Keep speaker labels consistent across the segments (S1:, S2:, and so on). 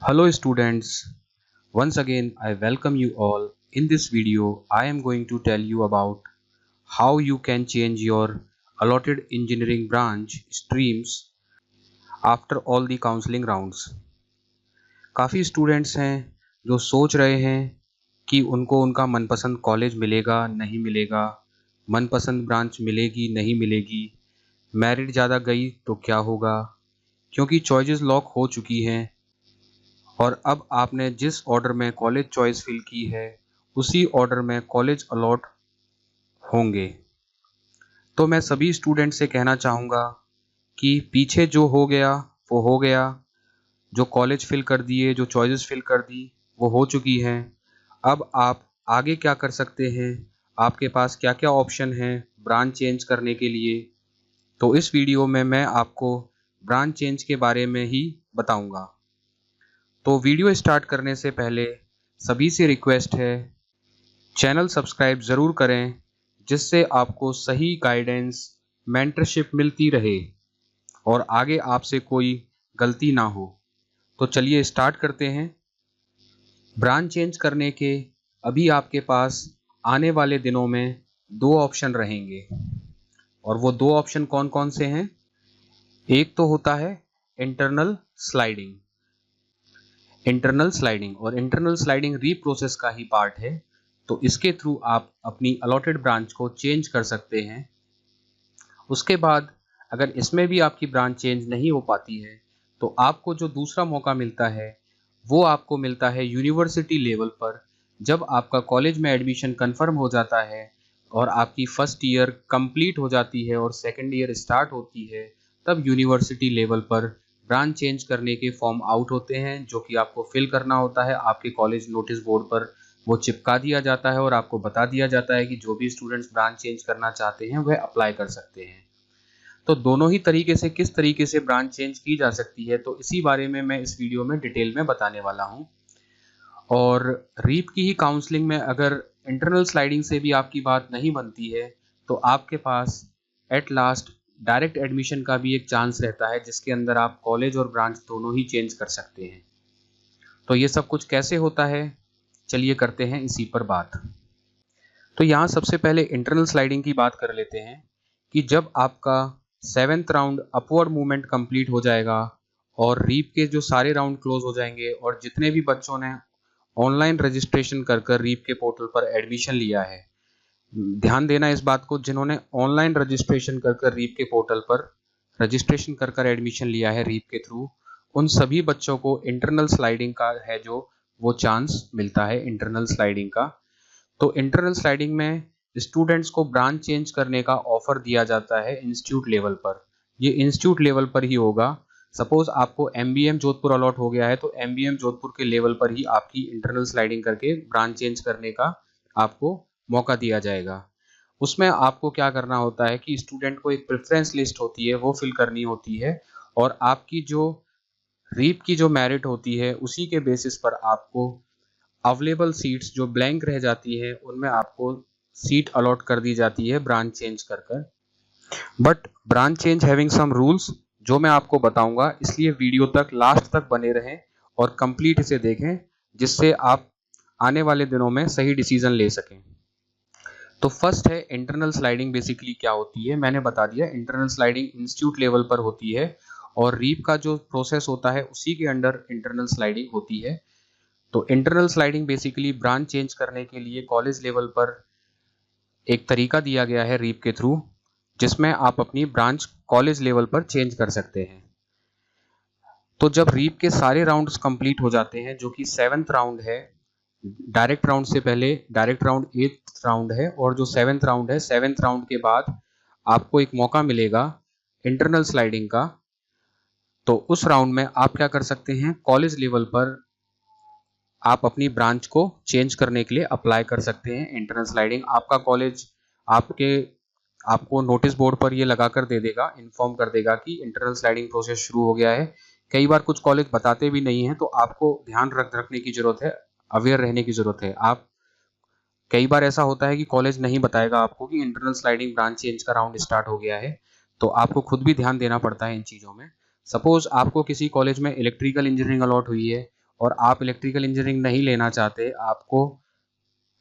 S1: Hello students, once again I welcome you all. In this video I am going to tell you about how you can change your allotted engineering branch streams after all the counseling rounds. काफ़ी students हैं जो सोच रहे हैं कि उनको उनका मनपसंद कॉलेज मिलेगा नहीं मिलेगा, मनपसंद ब्रांच मिलेगी नहीं मिलेगी, मेरिट ज़्यादा गई तो क्या होगा, क्योंकि चॉइसेस लॉक हो चुकी हैं और अब आपने जिस ऑर्डर में कॉलेज चॉइस फिल की है उसी ऑर्डर में कॉलेज अलॉट होंगे। तो मैं सभी स्टूडेंट से कहना चाहूँगा कि पीछे जो हो गया वो हो गया, जो कॉलेज फिल कर दिए, जो चॉइसेस फिल कर दी वो हो चुकी हैं। अब आप आगे क्या कर सकते हैं, आपके पास क्या क्या ऑप्शन हैं ब्रांच चेंज करने के लिए, तो इस वीडियो में मैं आपको ब्रांच चेंज के बारे में ही बताऊँगा। तो वीडियो स्टार्ट करने से पहले सभी से रिक्वेस्ट है, चैनल सब्सक्राइब ज़रूर करें जिससे आपको सही गाइडेंस मेंटरशिप मिलती रहे और आगे आपसे कोई गलती ना हो। तो चलिए स्टार्ट करते हैं। ब्रांच चेंज करने के अभी आपके पास आने वाले दिनों में दो ऑप्शन रहेंगे और वो दो ऑप्शन कौन कौन से हैं। एक तो होता है इंटरनल स्लाइडिंग। और इंटरनल स्लाइडिंग रीप्रोसेस का ही पार्ट है, तो इसके थ्रू आप अपनी अलॉटेड ब्रांच को चेंज कर सकते हैं। उसके बाद अगर इसमें भी आपकी ब्रांच चेंज नहीं हो पाती है तो आपको जो दूसरा मौका मिलता है वो आपको मिलता है यूनिवर्सिटी लेवल पर। जब आपका कॉलेज में एडमिशन कंफर्म हो जाता है और आपकी फर्स्ट ईयर कंप्लीट हो जाती है और सेकेंड ईयर स्टार्ट होती है, तब यूनिवर्सिटी लेवल पर ब्रांच चेंज करने के फॉर्म आउट होते हैं जो कि आपको फिल करना होता है। आपके कॉलेज नोटिस बोर्ड पर वो चिपका दिया जाता है और आपको बता दिया जाता है कि जो भी स्टूडेंट्स ब्रांच चेंज करना चाहते हैं वह अप्लाई कर सकते हैं। तो दोनों ही तरीके से किस तरीके से ब्रांच चेंज की जा सकती है तो इसी बारे में मैं इस वीडियो में डिटेल में बताने वाला हूं। और रीप की ही काउंसलिंग में अगर इंटरनल स्लाइडिंग से भी आपकी बात नहीं बनती है तो आपके पास एट लास्ट डायरेक्ट एडमिशन का भी एक चांस रहता है जिसके अंदर आप कॉलेज और ब्रांच दोनों ही चेंज कर सकते हैं। तो ये सब कुछ कैसे होता है, चलिए करते हैं इसी पर बात। तो यहाँ सबसे पहले इंटरनल स्लाइडिंग की बात कर लेते हैं कि जब आपका 7th round upward movement complete हो जाएगा और रीप के जो सारे राउंड क्लोज हो जाएंगे और जितने भी बच्चों ने ऑनलाइन रजिस्ट्रेशन कर रीप के पोर्टल पर एडमिशन लिया है, ध्यान देना इस बात को, जिन्होंने ऑनलाइन रजिस्ट्रेशन कर रीप के पोर्टल पर रजिस्ट्रेशन कर एडमिशन लिया है रीप के थ्रू, उन सभी बच्चों को इंटरनल स्लाइडिंग का है जो वो चांस मिलता है इंटरनल स्लाइडिंग का। तो इंटरनल स्लाइडिंग में स्टूडेंट्स को ब्रांच चेंज करने का ऑफर दिया जाता है इंस्टीट्यूट लेवल पर। ये इंस्टीट्यूट लेवल पर ही होगा। सपोज आपको एमबीएम जोधपुर अलॉट हो गया है तो एमबीएम जोधपुर के लेवल पर ही आपकी इंटरनल स्लाइडिंग करके ब्रांच चेंज करने का आपको मौका दिया जाएगा। उसमें आपको क्या करना होता है कि स्टूडेंट को एक प्रेफरेंस लिस्ट होती है वो फिल करनी होती है और आपकी जो रीप की जो मेरिट होती है उसी के बेसिस पर आपको अवेलेबल सीट्स जो ब्लैंक रह जाती है उनमें आपको सीट अलॉट कर दी जाती है ब्रांच चेंज कर। But branch change having some rules जो मैं आपको बताऊंगा, इसलिए वीडियो तक लास्ट तक बने रहें और कंप्लीट इसे देखें जिससे आप आने वाले दिनों में सही डिसीजन ले सकें। तो फर्स्ट है इंटरनल स्लाइडिंग। बेसिकली क्या होती है मैंने बता दिया, इंटरनल स्लाइडिंग इंस्टीट्यूट लेवल पर होती है और रीप का जो प्रोसेस होता है उसी के अंडर इंटरनल स्लाइडिंग होती है। तो internal sliding basically branch change करने के लिए कॉलेज लेवल पर एक तरीका दिया गया है रीप के थ्रू, जिसमें आप अपनी ब्रांच कॉलेज लेवल पर चेंज कर सकते हैं। तो जब रीप के सारे राउंड्स कंप्लीट हो जाते हैं, जो कि 7th राउंड है, डायरेक्ट राउंड से पहले डायरेक्ट राउंड 8th राउंड है और जो 7th राउंड है, 7th राउंड के बाद आपको एक मौका मिलेगा इंटरनल स्लाइडिंग का। तो उस राउंड में आप क्या कर सकते हैं, कॉलेज लेवल पर आप अपनी ब्रांच को चेंज करने के लिए अप्लाई कर सकते हैं। इंटरनल स्लाइडिंग आपका कॉलेज आपको नोटिस बोर्ड पर ये लगा कर दे देगा, इन्फॉर्म कर देगा कि इंटरनल स्लाइडिंग प्रोसेस शुरू हो गया है। कई बार कुछ कॉलेज बताते भी नहीं है तो आपको ध्यान रखने की जरूरत है, अवेयर रहने की जरूरत है। आप कई बार ऐसा होता है कि कॉलेज नहीं बताएगा आपको कि इंटरनल स्लाइडिंग ब्रांच चेंज का राउंड स्टार्ट हो गया है, तो आपको खुद भी ध्यान देना पड़ता है इन चीज़ों में। सपोज आपको किसी कॉलेज में इलेक्ट्रिकल इंजीनियरिंग अलॉट हुई है और आप इलेक्ट्रिकल इंजीनियरिंग नहीं लेना चाहते, आपको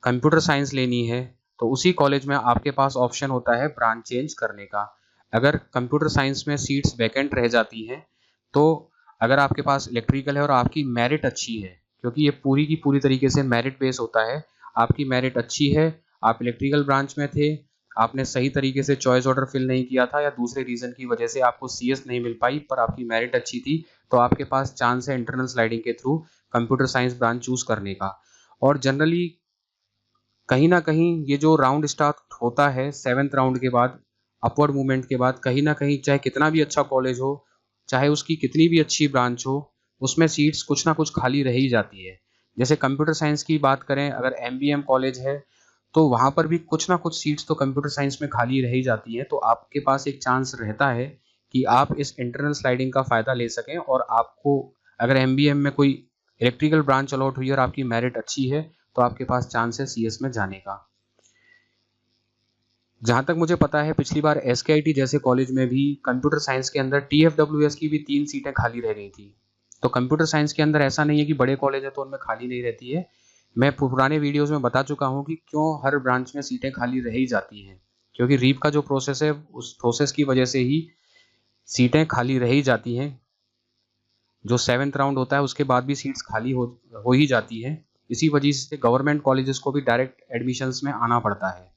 S1: कंप्यूटर साइंस लेनी है, तो उसी कॉलेज में आपके पास ऑप्शन होता है ब्रांच चेंज करने का। अगर कंप्यूटर साइंस में सीट्स वैकेंट रह जाती हैं, तो अगर आपके पास इलेक्ट्रिकल है और आपकी मेरिट अच्छी है, क्योंकि ये पूरी की पूरी तरीके से मेरिट बेस होता है, आपकी मेरिट अच्छी है, आप इलेक्ट्रिकल ब्रांच में थे, आपने सही तरीके से चॉइस ऑर्डर फिल नहीं किया था या दूसरे रीजन की वजह से आपको सीएस नहीं मिल पाई, पर आपकी मेरिट अच्छी थी, तो आपके पास चांस है इंटरनल स्लाइडिंग के through computer science branch choose करने का। और जनरली कहीं ना कहीं ये जो राउंड स्टार्ट होता है 7th राउंड के बाद, अपवर्ड मूवमेंट के बाद, कहीं ना कहीं चाहे कितना भी अच्छा कॉलेज हो, चाहे उसकी कितनी भी अच्छी ब्रांच हो, उसमें सीट्स कुछ ना कुछ खाली रह ही जाती है। जैसे कंप्यूटर साइंस की बात करें, अगर एमबीएम कॉलेज है तो वहाँ पर भी कुछ ना कुछ सीट्स तो कंप्यूटर साइंस में खाली रह ही जाती है, तो आपके पास एक चांस रहता है कि आप इस इंटरनल स्लाइडिंग का फ़ायदा ले सकें। और आपको अगर एमबीएम में कोई इलेक्ट्रिकल ब्रांच अलॉट हुई और आपकी मेरिट अच्छी है, तो आपके पास चांस है सीएस में जाने का। जहाँ तक मुझे पता है, पिछली बार एसकेआईटी जैसे कॉलेज में भी कंप्यूटर साइंस के अंदर टीएफडब्ल्यूएस की भी 3 सीटें खाली रह गई थी। तो कंप्यूटर साइंस के अंदर ऐसा नहीं है कि बड़े कॉलेज है तो उनमें खाली नहीं रहती है। मैं पुराने वीडियोस में बता चुका हूँ कि क्यों हर ब्रांच में सीटें खाली रह ही जाती हैं, क्योंकि रीप का जो प्रोसेस है उस प्रोसेस की वजह से ही सीटें खाली रह ही जाती हैं। जो 7th राउंड होता है उसके बाद भी सीट्स खाली हो ही जाती है। इसी वजह से गवर्नमेंट कॉलेजेस को भी डायरेक्ट एडमिशन्स में आना पड़ता है,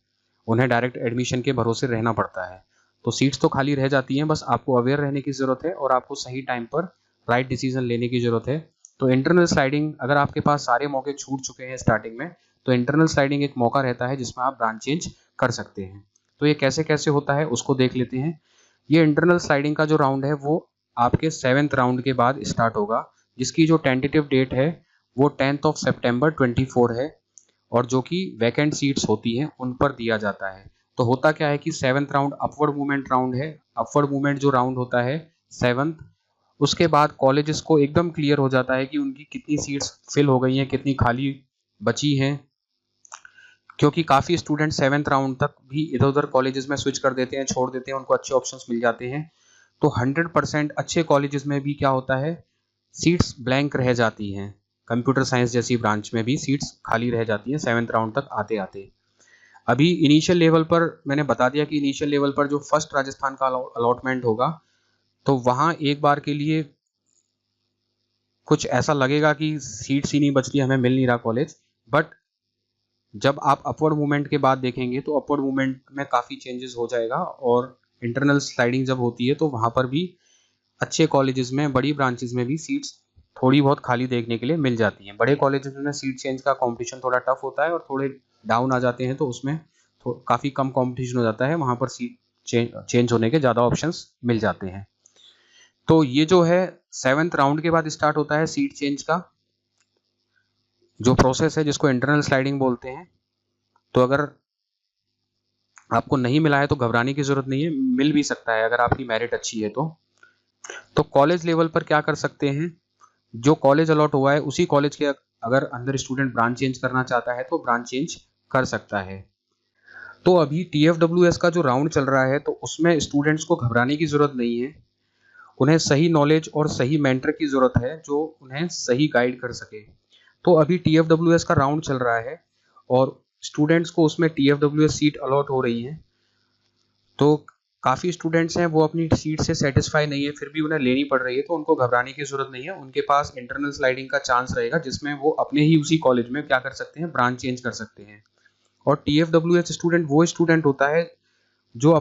S1: उन्हें डायरेक्ट एडमिशन के भरोसे रहना पड़ता है। तो सीट्स तो खाली रह जाती हैं, बस आपको अवेयर रहने की ज़रूरत है और आपको सही टाइम पर राइट डिसीजन लेने की ज़रूरत है। तो इंटरनल स्लाइडिंग, अगर आपके पास सारे मौके छूट चुके हैं स्टार्टिंग में, तो इंटरनल स्लाइडिंग एक मौका रहता है जिसमें आप ब्रांच चेंज कर सकते हैं। तो ये कैसे कैसे होता है उसको देख लेते हैं। ये इंटरनल स्लाइडिंग का जो राउंड है वो आपके 7th राउंड के बाद स्टार्ट होगा, जिसकी जो टेंटेटिव डेट है वो 10th ऑफ सितंबर 24 है, और जो कि वैकेंट सीट्स होती हैं उन पर दिया जाता है। तो होता क्या है कि 7th round upward movement round है। अपवर्ड मूवमेंट जो राउंड होता है 7th, उसके बाद कॉलेजेस को एकदम क्लियर हो जाता है कि उनकी कितनी सीट्स फिल हो गई हैं, कितनी खाली बची हैं, क्योंकि काफ़ी स्टूडेंट 7th राउंड तक भी इधर उधर कॉलेजेस में स्विच कर देते हैं, छोड़ देते हैं, उनको अच्छे ऑप्शंस मिल जाते हैं। तो 100% अच्छे कॉलेजेस में भी क्या होता है, सीट्स ब्लैंक रह जाती हैं। कंप्यूटर साइंस जैसी ब्रांच में भी सीट्स खाली रह जाती हैं 7th राउंड तक आते आते। अभी इनिशियल लेवल पर मैंने बता दिया कि इनिशियल लेवल पर जो फर्स्ट राजस्थान का अलॉटमेंट होगा, तो वहाँ एक बार के लिए कुछ ऐसा लगेगा कि सीट्स ही नहीं बच रही, हमें मिल नहीं रहा कॉलेज। बट जब आप अपवर्ड मूवमेंट के बाद देखेंगे तो अपवर्ड मूवमेंट में काफ़ी चेंजेस हो जाएगा, और इंटरनल स्लाइडिंग जब होती है तो वहाँ पर भी अच्छे कॉलेजेस में, बड़ी ब्रांचेस में भी सीट्स थोड़ी बहुत खाली देखने के लिए मिल जाती हैं। बड़े कॉलेजेस में सीट चेंज का कंपटीशन थोड़ा टफ होता है, और थोड़े डाउन आ जाते हैं तो उसमें काफ़ी कम कंपटीशन हो जाता है, वहाँ पर सीट चेंज होने के ज़्यादा ऑप्शंस मिल जाते हैं। तो ये जो है 7th राउंड के बाद स्टार्ट होता है सीट चेंज का जो प्रोसेस है, जिसको इंटरनल स्लाइडिंग बोलते हैं। तो अगर आपको नहीं मिला है तो घबराने की जरूरत नहीं है, मिल भी सकता है अगर आपकी मेरिट अच्छी है तो कॉलेज लेवल पर क्या कर सकते हैं, जो कॉलेज अलॉट हुआ है उसी कॉलेज के अगर अंदर स्टूडेंट ब्रांच चेंज करना चाहता है तो ब्रांच चेंज कर सकता है। तो अभी टीएफडब्ल्यूएस का जो राउंड चल रहा है तो उसमें स्टूडेंट्स को घबराने की जरूरत नहीं है, उन्हें सही नॉलेज और सही मेंटर की जरूरत है जो उन्हें सही गाइड कर सके। तो अभी टीएफडब्ल्यूएस का राउंड चल रहा है और स्टूडेंट्स को उसमें टीएफडब्ल्यूएस सीट अलॉट हो रही है। तो काफ़ी स्टूडेंट्स हैं वो अपनी सीट से सेटिस्फाई नहीं है, फिर भी उन्हें लेनी पड़ रही है, तो उनको घबराने की जरूरत नहीं है। उनके पास इंटरनल स्लाइडिंग का चांस रहेगा जिसमें वो अपने ही उसी कॉलेज में क्या कर सकते हैं, ब्रांच चेंज कर सकते हैं। और टीएफडब्ल्यूएस स्टूडेंट वो स्टूडेंट होता है जो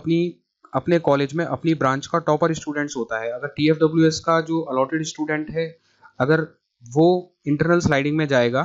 S1: अपने कॉलेज में अपनी ब्रांच का टॉपर स्टूडेंट्स होता है। अगर टीएफडब्ल्यूएस का जो अलॉटेड स्टूडेंट है, अगर वो इंटरनल स्लाइडिंग में जाएगा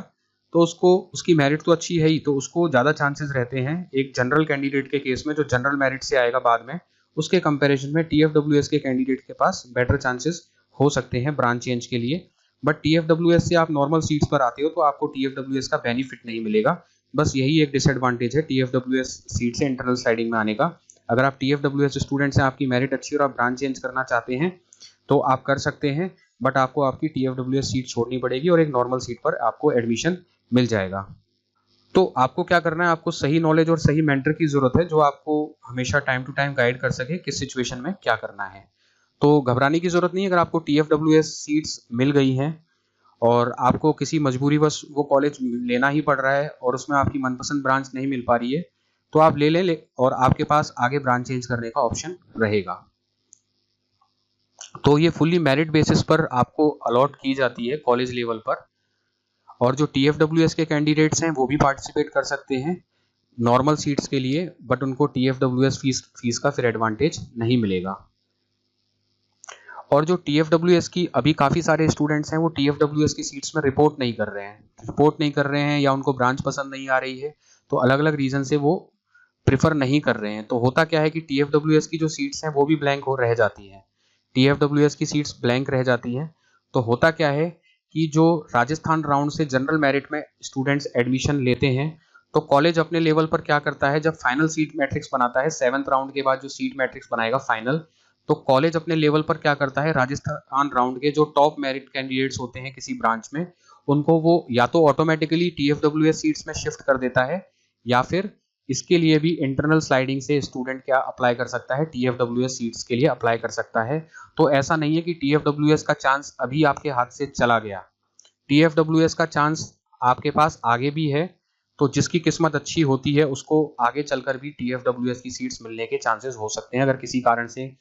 S1: तो उसको, उसकी मेरिट तो अच्छी है ही, तो उसको ज़्यादा चांसेस रहते हैं एक जनरल कैंडिडेट के केस में जो जनरल मेरिट से आएगा बाद में, उसके कंपैरिजन में टीएफडब्ल्यूएस के कैंडिडेट के पास बेटर चांसेस हो सकते हैं ब्रांच चेंज के लिए। बट टीएफडब्ल्यूएस से आप नॉर्मल सीट्स पर आते हो तो आपको टीएफडब्ल्यूएस का बेनिफिट नहीं मिलेगा। बस यही एक डिसएडवांटेज है टीएफडब्ल्यूएस सीट से इंटरनल स्लाइडिंग में आने का। अगर आप टीएफडब्ल्यूएस स्टूडेंट्स हैं, आपकी मेरिट अच्छी और आप ब्रांच चेंज करना चाहते हैं तो आप कर सकते हैं, बट आपको आपकी टीएफडब्ल्यूएस सीट छोड़नी पड़ेगी और एक नॉर्मल सीट पर आपको एडमिशन मिल जाएगा। तो आपको क्या करना है, आपको सही नॉलेज और सही मेंटर की जरूरत है जो आपको हमेशा टाइम टू टाइम गाइड कर सके किस सिचुएशन में क्या करना है। तो घबराने की जरूरत नहीं है अगर आपको टीएफडब्ल्यूएस सीट्स मिल गई हैं और आपको किसी मजबूरीवश वो कॉलेज लेना ही पड़ रहा है और उसमें आपकी मनपसंद ब्रांच नहीं मिल पा रही है, तो आप ले और आपके पास आगे ब्रांच चेंज करने का ऑप्शन रहेगा। तो ये फुल्ली मेरिट बेसिस पर आपको अलॉट की जाती है कॉलेज लेवल पर, और जो TFWS के कैंडिडेट्स हैं वो भी पार्टिसिपेट कर सकते हैं नॉर्मल सीट्स के लिए, बट उनको TFWS फीस का फिर एडवांटेज नहीं मिलेगा। और जो TFWS की अभी काफ़ी सारे स्टूडेंट्स हैं वो TFWS की सीट्स में रिपोर्ट नहीं कर रहे हैं या उनको ब्रांच पसंद नहीं आ रही है, तो अलग अलग रीज़न से वो प्रिफर नहीं कर रहे हैं। तो होता क्या है कि TFWS की जो सीट्स हैं वो भी ब्लैंक हो रह जाती हैं। TFWS की सीट्स ब्लैंक रह जाती हैं, तो होता क्या है कि जो राजस्थान राउंड से जनरल मेरिट में स्टूडेंट्स एडमिशन लेते हैं, तो कॉलेज अपने लेवल पर क्या करता है, जब फाइनल सीट मैट्रिक्स बनाता है 7th राउंड के बाद जो सीट मैट्रिक्स बनाएगा फाइनल, तो कॉलेज अपने लेवल पर क्या करता है, राजस्थान राउंड के जो टॉप मेरिट कैंडिडेट्स होते हैं किसी ब्रांच में, उनको वो या तो ऑटोमेटिकली TFWS सीट्स में शिफ्ट कर देता है, या फिर इसके लिए भी इंटरनल स्लाइडिंग से स्टूडेंट क्या अप्लाई कर सकता है, TFWS सीट्स के लिए अप्लाई कर सकता है। तो ऐसा नहीं है कि TFWS का चांस अभी आपके हाथ से चला गया, TFWS का चांस आपके पास आगे भी है। तो जिसकी किस्मत अच्छी होती है उसको आगे चलकर भी TFWS की सीट्स मिलने के चांसेस हो सकते हैं। अगर किसी कारण से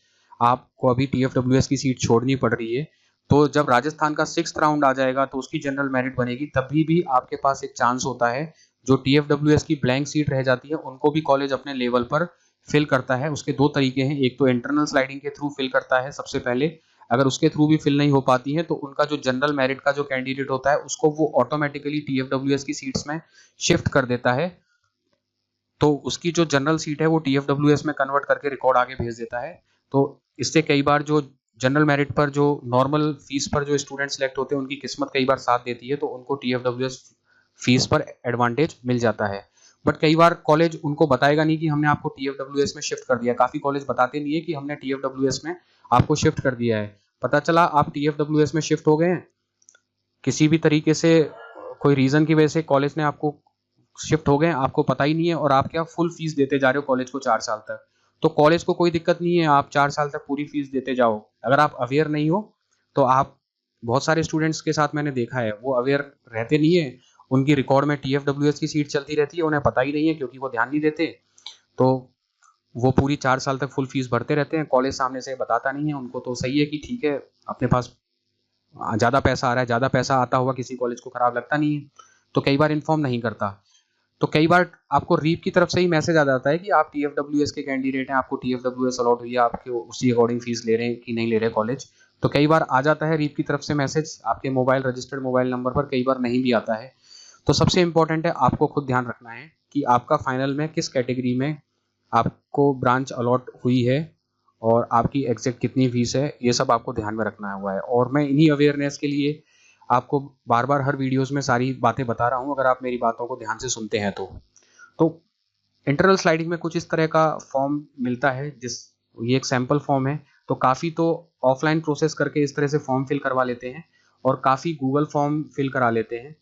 S1: आपको अभी TFWS की सीट छोड़नी पड़ रही है, तो जब राजस्थान का 6th राउंड आ जाएगा तो उसकी जनरल मेरिट बनेगी, तभी भी आपके पास एक चांस होता है जो TFWS की ब्लैंक सीट रह जाती है उनको भी कॉलेज अपने लेवल पर फिल करता है। उसके दो तरीके हैं, एक तो इंटरनल स्लाइडिंग के थ्रू फिल करता है सबसे पहले, अगर उसके थ्रू भी फिल नहीं हो पाती है तो उनका जो जनरल मेरिट का जो कैंडिडेट होता है उसको वो ऑटोमेटिकली TFWS की सीट्स में शिफ्ट कर देता है। तो उसकी जो जनरल सीट है वो TFWS में कन्वर्ट करके रिकॉर्ड आगे भेज देता है। तो इससे कई बार जो जनरल मेरिट पर जो नॉर्मल फीस पर जो स्टूडेंट सेलेक्ट होते हैं उनकी किस्मत कई बार साथ देती है, तो उनको TFWS फीस पर एडवांटेज मिल जाता है। बट कई बार कॉलेज उनको बताएगा नहीं कि हमने आपको TFWS में शिफ्ट कर दिया। काफ़ी कॉलेज बताते नहीं है कि हमने TFWS में आपको शिफ्ट कर दिया है। पता चला आप TFWS में शिफ्ट हो गए हैं, किसी भी तरीके से कोई रीज़न की वजह से कॉलेज ने आपको शिफ्ट हो गए, आपको पता ही नहीं है, और आप क्या फुल फीस देते जा रहे हो कॉलेज को 4 साल तक। तो कॉलेज को कोई दिक्कत नहीं है, आप 4 साल तक पूरी फीस देते जाओ। अगर आप अवेयर नहीं हो तो आप, बहुत सारे स्टूडेंट्स के साथ मैंने देखा है वो अवेयर रहते नहीं है, उनकी रिकॉर्ड में TFWS की सीट चलती रहती है, उन्हें पता ही नहीं है क्योंकि वो ध्यान नहीं देते। तो वो पूरी 4 साल तक फुल फीस भरते रहते हैं, कॉलेज सामने से बताता नहीं है उनको। तो सही है कि ठीक है, अपने पास ज़्यादा पैसा आ रहा है, ज़्यादा पैसा आता हुआ किसी कॉलेज को खराब लगता नहीं है, तो कई बार इन्फॉर्म नहीं करता। तो कई बार आपको रीप की तरफ से ही मैसेज आ जाता है कि आप TFWS के कैंडिडेट हैं, आपको TFWS अलॉट हुई है, आपके उसी अकॉर्डिंग फीस ले रहे हैं कि नहीं ले रहे कॉलेज। तो कई बार आ जाता है रीप की तरफ से मैसेज आपके मोबाइल, रजिस्टर्ड मोबाइल नंबर पर, कई बार नहीं भी आता है। तो सबसे इंपॉर्टेंट है आपको खुद ध्यान रखना है कि आपका फाइनल में किस कैटेगरी में आपको ब्रांच अलॉट हुई है और आपकी एग्जैक्ट कितनी फीस है, ये सब आपको ध्यान में रखना हुआ है। और मैं इन्हीं अवेयरनेस के लिए आपको बार बार हर वीडियोस में सारी बातें बता रहा हूँ, अगर आप मेरी बातों को ध्यान से सुनते हैं तो इंटरनल स्लाइडिंग में कुछ इस तरह का फॉर्म मिलता है, ये एक सैम्पल फॉर्म है। तो काफ़ी तो ऑफलाइन प्रोसेस करके इस तरह से फॉर्म फिल करवा लेते हैं और काफ़ी गूगल फॉर्म फिल करा लेते हैं।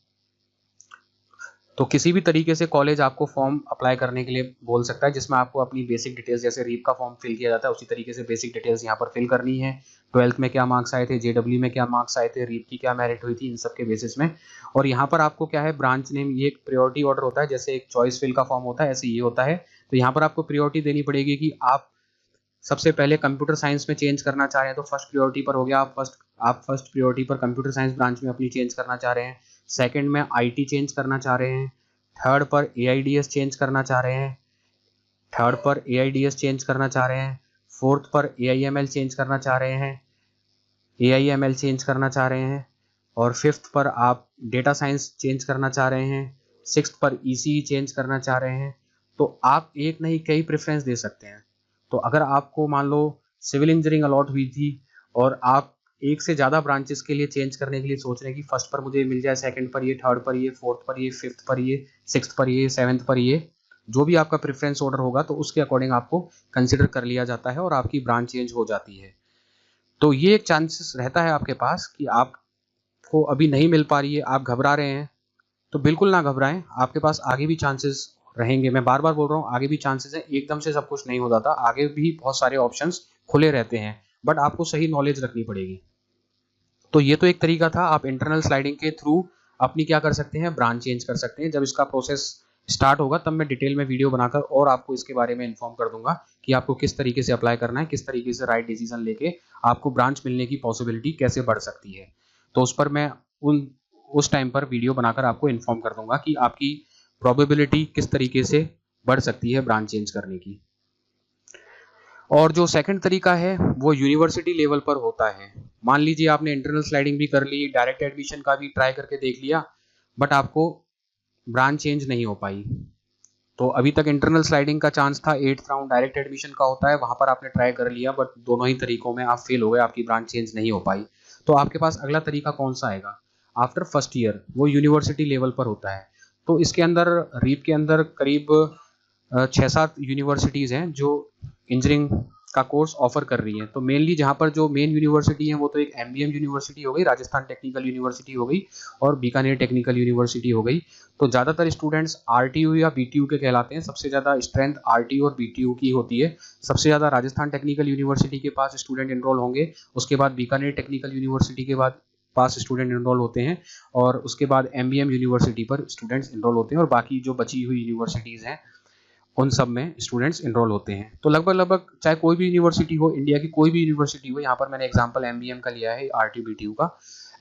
S1: तो किसी भी तरीके से कॉलेज आपको फॉर्म अप्लाई करने के लिए बोल सकता है, जिसमें आपको अपनी बेसिक डिटेल्स, जैसे रीप का फॉर्म फिल किया जाता है उसी तरीके से बेसिक डिटेल्स यहाँ पर फिल करनी है। 12th में क्या मार्क्स आए थे, JW में क्या मार्क्स आए थे, रीप की क्या मेरिट हुई थी, इन सब के बेसिस में। और यहाँ पर आपको क्या है, ब्रांच नेम, ये एक प्रायोरिटी ऑर्डर होता है, जैसे एक चॉइस फिल का फॉर्म होता है ऐसे ये होता है। तो यहाँ पर आपको प्रायोरिटी देनी पड़ेगी कि आप सबसे पहले कंप्यूटर साइंस में चेंज करना चाह रहे हैं तो फर्स्ट प्रायोरिटी पर हो गया, आप फर्स्ट प्रायोरिटी पर कंप्यूटर साइंस ब्रांच में अपनी चेंज करना चाह रहे हैं। सेकंड में IT चेंज करना चाह रहे हैं। थर्ड पर AIDS चेंज करना चाह रहे हैं। चेंज करना चाह रहे हैं। फोर्थ पर AIML चेंज करना चाह रहे हैं। AIML चेंज करना चाह रहे हैं। और फिफ्थ पर आप डेटा साइंस चेंज करना चाह रहे हैं। सिक्स्थ पर ECE चेंज करना चाह रहे हैं। तो आप एक नहीं कई प्रेफरेंस दे सकते हैं। तो अगर आपको मान लो सिविल इंजीनियरिंग अलॉट हुई थी और आप एक से ज़्यादा ब्रांचेस के लिए चेंज करने के लिए सोच रहे हैं कि फर्स्ट पर मुझे मिल जाए, सेकंड पर ये, थर्ड पर ये, फोर्थ पर ये, फिफ्थ पर ये, सिक्स्थ पर ये, सेवन्थ पर ये, जो भी आपका प्रेफरेंस ऑर्डर होगा तो उसके अकॉर्डिंग आपको कंसिडर कर लिया जाता है और आपकी ब्रांच चेंज हो जाती है। तो ये एक चांसेस रहता है आपके पास कि आपको अभी नहीं मिल पा रही है, आप घबरा रहे हैं, तो बिल्कुल ना घबराएं, आपके पास आगे भी चांसेस रहेंगे। मैं बार बार बोल रहा हूँ, आगे भी चांसेस हैं, एकदम से सब कुछ नहीं हो जाता, आगे भी बहुत सारे ऑप्शंस खुले रहते हैं, बट आपको सही नॉलेज रखनी पड़ेगी। तो ये तो एक तरीका था, आप इंटरनल स्लाइडिंग के थ्रू अपनी क्या कर सकते हैं, ब्रांच चेंज कर सकते हैं। जब इसका प्रोसेस स्टार्ट होगा तब मैं डिटेल में वीडियो बनाकर और आपको इसके बारे में इन्फॉर्म कर दूंगा कि आपको किस तरीके से अप्लाई करना है, किस तरीके से राइट डिसीजन लेके आपको ब्रांच मिलने की पॉसिबिलिटी कैसे बढ़ सकती है। तो उस पर मैं उस टाइम पर वीडियो बनाकर आपको इन्फॉर्म कर दूंगा कि आपकी प्रोबेबिलिटी किस तरीके से बढ़ सकती है ब्रांच चेंज करने की। और जो सेकंड तरीका है वो यूनिवर्सिटी लेवल पर होता है। मान लीजिए आपने इंटरनल स्लाइडिंग भी कर ली, डायरेक्ट एडमिशन का भी ट्राई करके देख लिया, बट आपको ब्रांच चेंज नहीं हो पाई। तो अभी तक इंटरनल स्लाइडिंग का चांस था, 8th राउंड डायरेक्ट एडमिशन का होता है, वहां पर आपने ट्राई कर लिया बट दोनों ही तरीकों में आप फेल हो गए, आपकी ब्रांच चेंज नहीं हो पाई। तो आपके पास अगला तरीका कौन सा आएगा आफ्टर फर्स्ट ईयर, वो यूनिवर्सिटी लेवल पर होता है। तो इसके अंदर रीप के अंदर करीब 6-7 यूनिवर्सिटीज़ हैं जो इंजीनियरिंग का कोर्स ऑफर कर रही हैं। तो मेनली जहाँ पर जो मेन यूनिवर्सिटी है वो तो एक एमबीएम यूनिवर्सिटी हो गई, राजस्थान टेक्निकल यूनिवर्सिटी हो गई, और बीकानेर टेक्निकल यूनिवर्सिटी हो गई। तो ज़्यादातर स्टूडेंट्स आरटीयू या बीटीयू के कहलाते हैं। सबसे ज़्यादा स्ट्रेंथ आरटीयू और बीटीयू की होती है। सबसे ज़्यादा राजस्थान टेक्निकल यूनिवर्सिटी के पास स्टूडेंट एनरोल होंगे, उसके बाद बीकानेर टेक्निकल यूनिवर्सिटी के बाद पास स्टूडेंट एनरोल होते हैं, और उसके बाद एमबीएम यूनिवर्सिटी पर स्टूडेंट्स एनरोल होते हैं, और बाकी जो बची हुई यूनिवर्सिटीज़ हैं उन सब में स्टूडेंट्स एनरोल होते हैं। तो लगभग चाहे कोई भी यूनिवर्सिटी हो, इंडिया की कोई भी यूनिवर्सिटी हो, यहाँ पर मैंने एग्जांपल एमबीएम का लिया है, आरटी बीटीयू का।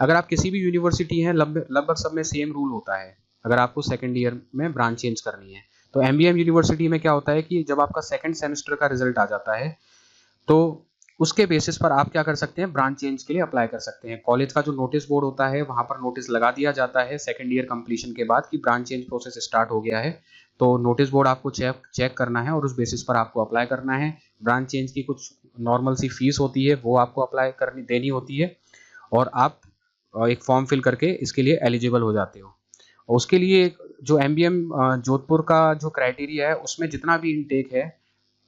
S1: अगर आप किसी भी यूनिवर्सिटी हैं, लगभग सब में सेम रूल होता है अगर आपको सेकंड ईयर में ब्रांच चेंज करनी है। तो एमबीएम यूनिवर्सिटी में क्या होता है कि जब आपका सेकंड सेमेस्टर का रिजल्ट आ जाता है तो उसके बेसिस पर आप क्या कर सकते हैं, ब्रांच चेंज के लिए अप्लाई कर सकते हैं। कॉलेज का जो नोटिस बोर्ड होता है वहां पर नोटिस लगा दिया जाता है सेकंड ईयर कंप्लीशन के बाद कि ब्रांच चेंज प्रोसेस स्टार्ट हो गया है। तो नोटिस बोर्ड आपको चेक करना है और उस बेसिस पर आपको अप्लाई करना है। ब्रांच चेंज की कुछ नॉर्मल सी फीस होती है, वो आपको अप्लाई करनी देनी होती है, और आप एक फॉर्म फिल करके इसके लिए एलिजिबल हो जाते हो। और उसके लिए जो एमबीएम जोधपुर का जो क्राइटेरिया है उसमें जितना भी इनटेक है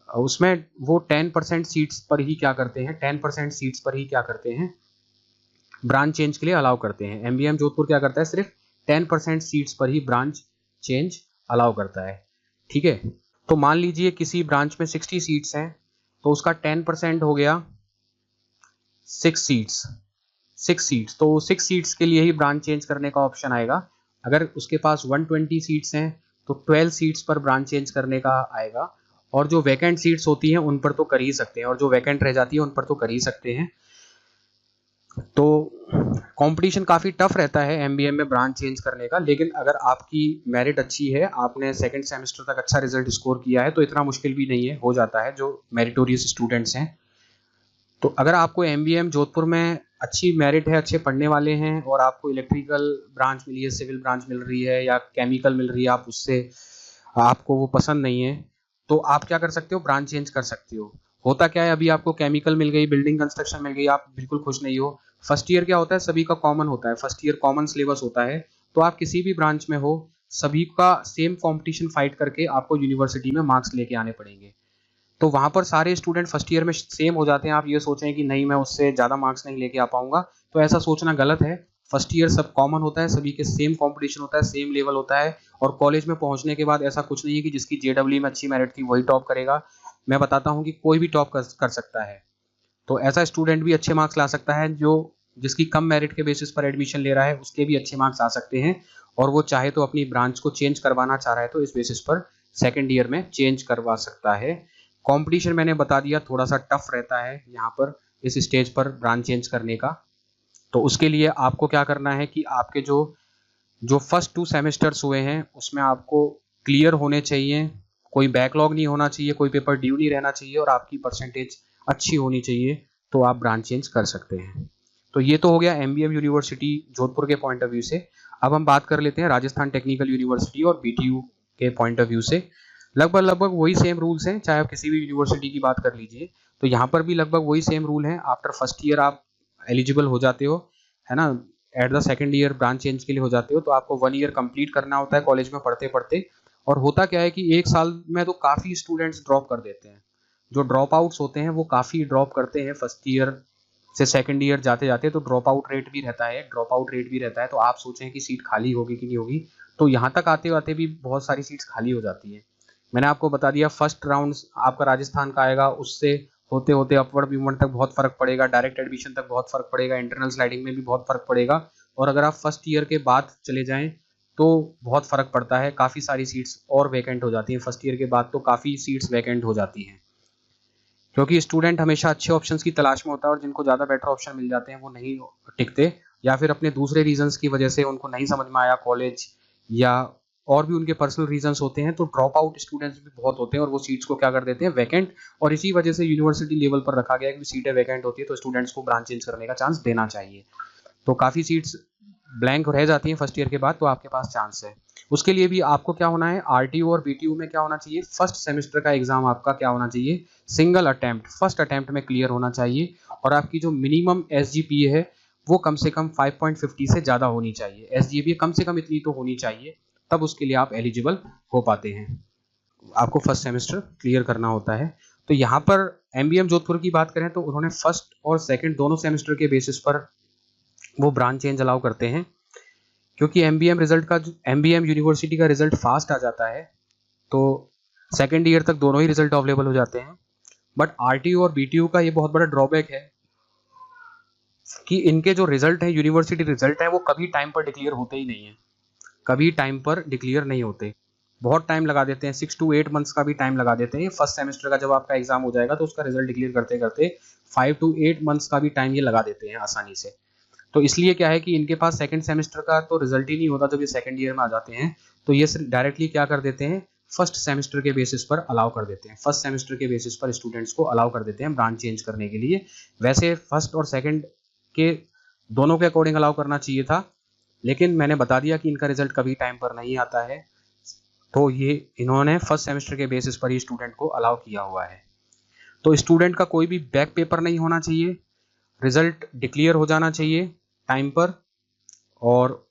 S1: उसमें वो 10% सीट्स पर ही क्या करते हैं, 10% सीट्स पर ही क्या करते हैं, ब्रांच चेंज के लिए अलाउ करते हैं। एमबीएम जोधपुर क्या करता है, सिर्फ 10% सीट्स पर ही ब्रांच चेंज अलाउ करता है। ठीक है, तो मान लीजिए किसी ब्रांच में 60 सीट्स हैं तो उसका 10% हो गया 6 सीट्स। तो 6 सीट्स के लिए ही ब्रांच चेंज करने का ऑप्शन आएगा। अगर उसके पास 120 सीट्स हैं तो 12 सीट्स पर ब्रांच चेंज करने का आएगा, और जो वैकेंट सीट्स होती हैं उन पर तो कर ही सकते हैं, और जो वैकेंट रह जाती है उन पर तो कर ही सकते हैं। तो कंपटीशन काफ़ी टफ रहता है एमबीएम में ब्रांच चेंज करने का, लेकिन अगर आपकी मेरिट अच्छी है, आपने सेकंड सेमेस्टर तक अच्छा रिजल्ट स्कोर किया है, तो इतना मुश्किल भी नहीं है, हो जाता है जो मेरिटोरियस स्टूडेंट्स हैं। तो अगर आपको एमबीएम जोधपुर में अच्छी मेरिट है, अच्छे पढ़ने वाले हैं, और आपको इलेक्ट्रिकल ब्रांच मिली है, सिविल ब्रांच मिल रही है या केमिकल मिल रही है, आप उससे आपको वो पसंद नहीं है, तो आप क्या कर सकते हो, ब्रांच चेंज कर सकते हो। होता क्या है, अभी आपको केमिकल मिल गई, बिल्डिंग कंस्ट्रक्शन मिल गई, आप बिल्कुल खुश नहीं हो। फर्स्ट ईयर क्या होता है, सभी का कॉमन होता है, फर्स्ट ईयर कॉमन सिलेबस होता है। तो आप किसी भी ब्रांच में हो, सभी का सेम कंपटीशन फाइट करके आपको यूनिवर्सिटी में मार्क्स लेके आने पड़ेंगे। तो वहां पर सारे स्टूडेंट फर्स्ट ईयर में सेम हो जाते हैं। आप ये सोचें कि नहीं मैं उससे ज़्यादा मार्क्स नहीं लेके आ पाऊंगा, तो ऐसा सोचना गलत है। फर्स्ट ईयर सब कॉमन होता है, सभी के सेम कंपटीशन होता है, सेम लेवल होता है, और कॉलेज में पहुंचने के बाद ऐसा कुछ नहीं है कि जिसकी जेडब्ल्यू में अच्छी मेरिट थी वही टॉप करेगा। मैं बताता हूँ कि कोई भी टॉप कर सकता है। तो ऐसा स्टूडेंट भी अच्छे मार्क्स ला सकता है जो जिसकी कम मेरिट के बेसिस पर एडमिशन ले रहा है, उसके भी अच्छे मार्क्स आ सकते हैं, और वो चाहे तो अपनी ब्रांच को चेंज करवाना चाह रहा है तो इस बेसिस पर सेकेंड ईयर में चेंज करवा सकता है। कंपटीशन मैंने बता दिया थोड़ा सा टफ रहता है यहाँ पर इस स्टेज पर ब्रांच चेंज करने का। तो उसके लिए आपको क्या करना है कि आपके जो जो फर्स्ट 2 सेमेस्टर्स हुए हैं उसमें आपको क्लियर होने चाहिए, कोई बैकलॉग नहीं होना चाहिए, कोई पेपर ड्यू नहीं रहना चाहिए, और आपकी परसेंटेज अच्छी होनी चाहिए, तो आप ब्रांच चेंज कर सकते हैं। तो ये तो हो गया एमबीएम यूनिवर्सिटी जोधपुर के पॉइंट ऑफ व्यू से। अब हम बात कर लेते हैं राजस्थान टेक्निकल यूनिवर्सिटी और बीटीयू के पॉइंट ऑफ व्यू से। लगभग वही सेम रूल्स हैं, चाहे आप किसी भी यूनिवर्सिटी की बात कर लीजिए। तो यहाँ पर भी लगभग वही सेम रूल है। आफ्टर फर्स्ट ईयर आप एलिजिबल हो जाते हो, है ना, at the second year branch change के लिए हो जाते हो। तो आपको 1 ईयर कंप्लीट करना होता है कॉलेज में पढ़ते पढ़ते। और होता क्या है कि 1 साल में तो काफ़ी स्टूडेंट्स ड्रॉप कर देते हैं। जो ड्रॉप आउट्स होते हैं वो काफ़ी ड्रॉप करते हैं, फर्स्ट ईयर से सेकंड ईयर जाते जाते। तो ड्रॉप आउट रेट भी रहता है, तो आप सोचें कि सीट खाली होगी कि नहीं होगी, तो यहाँ तक आते आते भी बहुत सारी सीट्स खाली हो जाती हैं। मैंने आपको बता दिया फर्स्ट राउंड आपका राजस्थान का आएगा, उससे होते होते अपवर्ड मूवमेंट तक बहुत फर्क पड़ेगा, डायरेक्ट एडमिशन तक बहुत फर्क पड़ेगा, इंटरनल स्लाइडिंग में भी बहुत फर्क पड़ेगा। और अगर आप फर्स्ट ईयर के बाद चले जाएं तो बहुत फर्क पड़ता है, काफ़ी सारी सीट्स और वैकेंट हो जाती हैं फर्स्ट ईयर के बाद, तो काफ़ी सीट्स वैकेंट हो जाती हैं, क्योंकि स्टूडेंट हमेशा अच्छे ऑप्शंस की तलाश में होता है और जिनको ज़्यादा बेटर ऑप्शन मिल जाते हैं वो नहीं टिकते, या फिर अपने दूसरे रीजंस की वजह से उनको नहीं समझ में आया कॉलेज, या और भी उनके पर्सनल रीजंस होते हैं, तो ड्रॉप आउट स्टूडेंट्स भी बहुत होते हैं और वो सीट्स को क्या कर देते हैं, वैकेंट। और इसी वजह से यूनिवर्सिटी लेवल पर रखा गया है कि सीटें वैकेंट होती है तो स्टूडेंट्स को ब्रांच चेंज करने का चांस देना चाहिए। तो काफ़ी सीट्स ब्लैंक रह जाती हैं फर्स्ट ईयर के बाद, तो आपके पास चांस है। उसके लिए भी आपको क्या होना है, आरटीयू और बीटीयू में क्या होना चाहिए, फर्स्ट सेमेस्टर का एग्जाम आपका क्या होना चाहिए, सिंगल अटेम्प्ट, फर्स्ट अटेम्प्ट में क्लियर होना चाहिए, और आपकी जो मिनिमम एसजीपीए है वो कम से कम 5.50 से ज़्यादा होनी चाहिए। एसजीपीए कम से कम इतनी तो होनी चाहिए, तब उसके लिए आप एलिजिबल हो पाते हैं। आपको फर्स्ट सेमेस्टर क्लियर करना होता है। तो यहाँ पर एमबीएम जोधपुर की बात करें तो उन्होंने फर्स्ट और सेकंड दोनों सेमेस्टर के बेसिस पर वो ब्रांच चेंज अलाउ करते हैं, क्योंकि एमबीएम यूनिवर्सिटी का रिजल्ट फास्ट आ जाता है, तो सेकेंड ईयर तक दोनों ही रिजल्ट अवेलेबल हो जाते हैं। बट आरटीयू और बीटीयू का ये बहुत बड़ा ड्रॉबैक है कि इनके जो रिजल्ट है, यूनिवर्सिटी रिजल्ट है, वो कभी टाइम पर डिक्लेयर होते ही नहीं है, कभी टाइम पर डिक्लेयर नहीं होते, बहुत टाइम लगा देते हैं, 6 to 8 मंथ्स का भी टाइम लगा देते हैं। फर्स्ट सेमेस्टर का जब आपका एग्जाम हो जाएगा तो उसका रिजल्ट डिक्लेयर करते करते 5 to 8 मंथ्स का भी टाइम ये लगा देते हैं आसानी से। तो इसलिए क्या है कि इनके पास सेकंड सेमेस्टर का तो रिजल्ट ही नहीं होता जब ये सेकंड ईयर में आ जाते हैं, तो ये डायरेक्टली क्या कर देते हैं, फर्स्ट सेमेस्टर के बेसिस पर अलाउ कर देते हैं, फर्स्ट सेमेस्टर के बेसिस पर स्टूडेंट्स को अलाउ कर देते हैं ब्रांच चेंज करने के लिए। वैसे फर्स्ट और सेकंड के दोनों के अकॉर्डिंग अलाउ करना चाहिए था, लेकिन मैंने बता दिया कि इनका रिजल्ट कभी टाइम पर नहीं आता है, तो ये इन्होंने फर्स्ट सेमेस्टर के बेसिस पर ही स्टूडेंट को अलाउ किया हुआ है। तो स्टूडेंट का कोई भी बैक पेपर नहीं होना चाहिए, रिजल्ट डिक्लेयर हो जाना चाहिए टाइम पर, और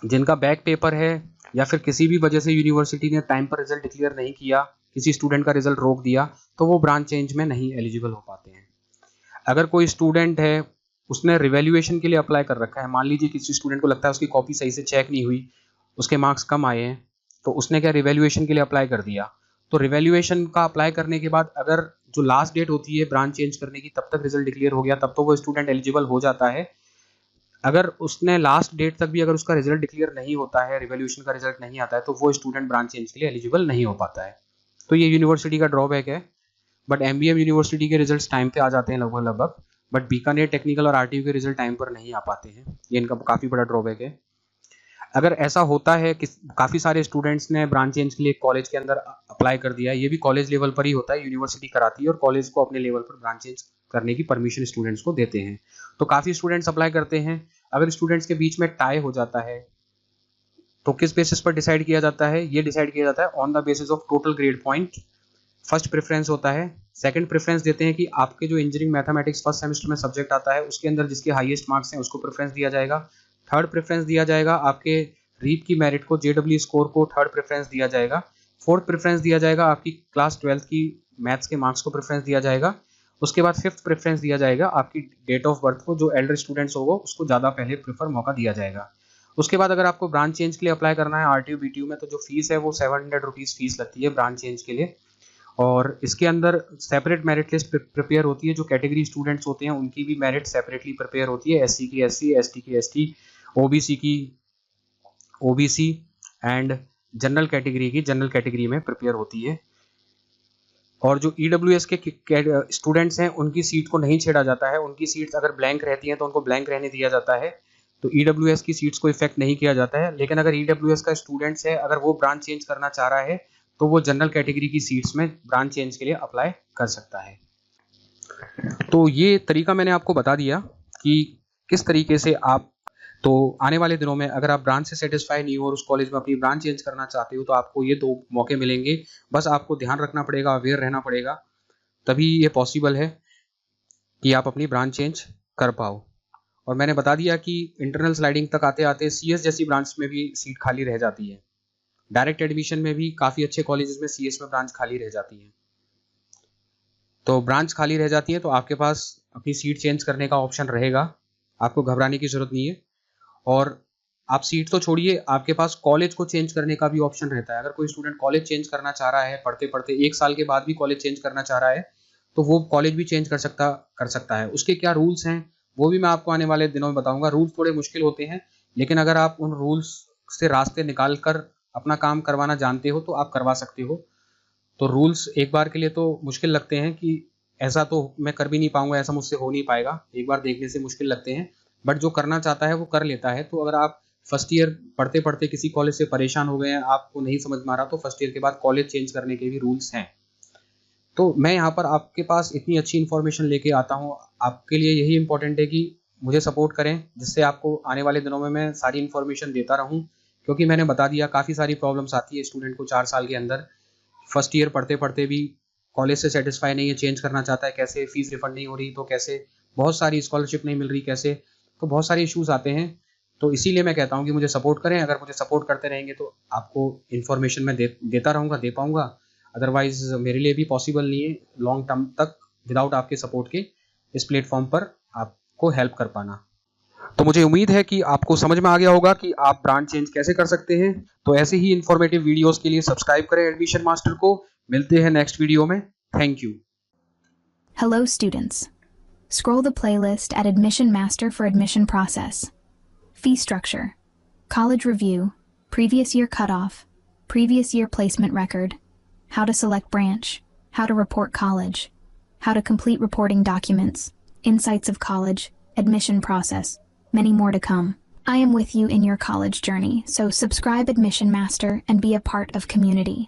S1: जिनका बैक पेपर है या फिर किसी भी वजह से यूनिवर्सिटी ने टाइम पर रिजल्ट डिक्लेयर नहीं किया, किसी स्टूडेंट का रिजल्ट रोक दिया, तो वो ब्रांच चेंज में नहीं एलिजिबल हो पाते हैं। अगर कोई स्टूडेंट है उसने रिवैल्यूएशन के लिए अप्लाई कर रखा है, मान लीजिए किसी स्टूडेंट को लगता है उसकी कॉपी सही से चेक नहीं हुई, उसके मार्क्स कम आए हैं, तो उसने क्या रिवैल्यूएशन के लिए अप्लाई कर दिया, तो रिवैल्यूएशन का अप्लाई करने के बाद अगर जो लास्ट डेट होती है ब्रांच चेंज करने की तब तक रिजल्ट डिक्लेयर हो गया, तब तो वो स्टूडेंट एलिजिबल हो जाता है। अगर उसने लास्ट डेट तक भी अगर उसका रिजल्ट डिक्लेयर नहीं होता है, रिवैल्यूएशन का रिजल्ट नहीं आता है, तो वो स्टूडेंट ब्रांच चेंज के लिए एलिजिबल नहीं हो पाता है। तो ये यूनिवर्सिटी का ड्रॉबैक है। बट एमबीएम यूनिवर्सिटी के रिजल्ट्स टाइम पे आ जाते हैं लगभग लगभग, बट बीकानेर टेक्निकल और आरटीयू के रिजल्ट टाइम पर नहीं आ पाते हैं, ये इनका काफ़ी बड़ा ड्रॉबैक है। अगर ऐसा होता है कि काफ़ी सारे स्टूडेंट्स ने ब्रांच चेंज के लिए कॉलेज के अंदर अप्लाई कर दिया है, ये भी कॉलेज लेवल पर ही होता है, यूनिवर्सिटी कराती है और कॉलेज को अपने लेवल पर ब्रांच चेंज करने की परमिशन स्टूडेंट्स को देते हैं। तो काफ़ी स्टूडेंट्स अप्लाई करते हैं। अगर स्टूडेंट्स के बीच में टाई हो जाता है तो किस बेसिस पर डिसाइड किया जाता है, ये डिसाइड किया जाता है on the basis of total grade point. First preference होता है, सेकंड प्रेफरेंस देते हैं कि आपके जो इंजीनियरिंग मैथमेटिक्स फर्स्ट सेमेस्टर में सब्जेक्ट आता है उसके अंदर जिसके हाईएस्ट मार्क्स हैं उसको प्रेफरेंस दिया जाएगा। थर्ड प्रेफरेंस दिया जाएगा आपके रीप की मेरिट को, जेडब्ल्यू स्कोर को थर्ड प्रेफरेंस दिया जाएगा। फोर्थ प्रेफरेंस दिया जाएगा आपकी क्लास 12th की मैथ्स के मार्क्स को प्रेफरेंस दिया जाएगा। उसके बाद फिफ्थ प्रेफरेंस दिया जाएगा आपकी डेट ऑफ बर्थ को, जो एल्डर स्टूडेंट्स होगा उसको ज़्यादा पहले प्रेफर मौका दिया जाएगा। उसके बाद अगर आपको ब्रांच चेंज के लिए अप्लाई करना है आरटीयू बीटीयू में, तो जो फीस है वो 700 रुपीज़ फीस लगती है ब्रांच चेंज के लिए, और इसके अंदर सेपरेट मेरिट लिस्ट प्रिपेयर होती है। जो कैटेगरी स्टूडेंट्स होते हैं उनकी भी मेरिट सेपरेटली प्रिपेयर होती है, एससी की एससी, एसटी की एसटी, ओबीसी की ओबीसी एंड जनरल कैटेगरी की जनरल कैटेगरी में प्रिपेयर होती है। और जो ईडब्ल्यूएस के स्टूडेंट्स हैं उनकी सीट को नहीं छेड़ा जाता है, उनकी सीट्स अगर ब्लैंक रहती हैं तो उनको ब्लैंक रहने दिया जाता है, तो ईडब्ल्यूएस की सीट्स को इफेक्ट नहीं किया जाता है। लेकिन अगर ईडब्ल्यूएस का स्टूडेंट्स है, अगर वो ब्रांच चेंज करना चाह रहा है तो वो जनरल कैटेगरी की सीट्स में ब्रांच चेंज के लिए अप्लाई कर सकता है। तो ये तरीका मैंने आपको बता दिया कि किस तरीके से आप, तो आने वाले दिनों में अगर आप ब्रांच से सेटिस्फाई नहीं हो और उस कॉलेज में अपनी ब्रांच चेंज करना चाहते हो तो आपको ये 2 मौके मिलेंगे। बस आपको ध्यान रखना पड़ेगा, अवेयर रहना पड़ेगा, तभी ये पॉसिबल है कि आप अपनी ब्रांच चेंज कर पाओ। और मैंने बता दिया कि इंटरनल स्लाइडिंग तक आते आते सीएस जैसी ब्रांच में भी सीट खाली रह जाती है। डायरेक्ट एडमिशन में भी काफ़ी अच्छे कॉलेजेस में सीएस में ब्रांच खाली रह जाती है। तो ब्रांच खाली रह जाती है तो आपके पास अपनी सीट चेंज करने का ऑप्शन रहेगा, आपको घबराने की जरूरत नहीं है। और आप सीट तो छोड़िए, आपके पास कॉलेज को चेंज करने का भी ऑप्शन रहता है। अगर कोई स्टूडेंट कॉलेज चेंज करना चाह रहा है, पढ़ते पढ़ते 1 साल के बाद भी कॉलेज चेंज करना चाह रहा है, तो वो कॉलेज भी चेंज कर सकता है। उसके क्या रूल्स हैं वो भी मैं आपको आने वाले दिनों में बताऊंगा। रूल्स थोड़े मुश्किल होते हैं, लेकिन अगर आप उन रूल्स से रास्ते निकाल कर अपना काम करवाना जानते हो तो आप करवा सकते हो। तो रूल्स एक बार के लिए तो मुश्किल लगते हैं कि ऐसा तो मैं कर भी नहीं पाऊंगा, ऐसा मुझसे हो नहीं पाएगा, एक बार देखने से मुश्किल लगते हैं, बट जो करना चाहता है वो कर लेता है। तो अगर आप फर्स्ट ईयर पढ़ते पढ़ते किसी कॉलेज से परेशान हो गए हैं, आपको नहीं समझ में आ रहा, तो फर्स्ट ईयर के बाद कॉलेज चेंज करने के भी रूल्स हैं। तो मैं यहाँ पर आपके पास इतनी अच्छी इन्फॉर्मेशन लेके आता हूँ, आपके लिए यही इंपॉर्टेंट है कि मुझे सपोर्ट करें, जिससे आपको आने वाले दिनों में मैं सारी इन्फॉर्मेशन देता रहूँ। क्योंकि मैंने बता दिया काफ़ी सारी प्रॉब्लम्स आती है स्टूडेंट को 4 साल के अंदर, फर्स्ट ईयर पढ़ते पढ़ते भी कॉलेज से सेटिस्फाई नहीं है, चेंज करना चाहता है, कैसे फीस रिफंड नहीं हो रही तो कैसे, बहुत सारी स्कॉलरशिप नहीं मिल रही कैसे, तो बहुत सारे इश्यूज आते हैं। तो इसीलिए मैं कहता हूँ कि मुझे सपोर्ट करें। अगर मुझे सपोर्ट करते रहेंगे तो आपको इन्फॉर्मेशन मैं देता रहूँगा, दे पाऊँगा। अदरवाइज मेरे लिए भी पॉसिबल नहीं है लॉन्ग टर्म तक विदाउट आपके सपोर्ट के इस प्लेटफॉर्म पर आपको हेल्प कर पाना। तो मुझे उम्मीद है कि आपको समझ में आ गया होगा कि आप ब्रांच चेंज कैसे कर सकते हैं। तो ऐसे ही इंफॉर्मेटिव वीडियोस के लिए सब्सक्राइब करें एडमिशन मास्टर को। मिलते हैं नेक्स्ट वीडियो में। Thank you.
S2: Hello students. Scroll the playlist at Admission Master for admission process. Fee structure, college review, previous year cutoff, previous year placement record, how to select branch, how to report college, how to complete reporting documents, insights of college, admission process, many more to come. I am with you in your college journey, so subscribe Admission Master and be a part of community.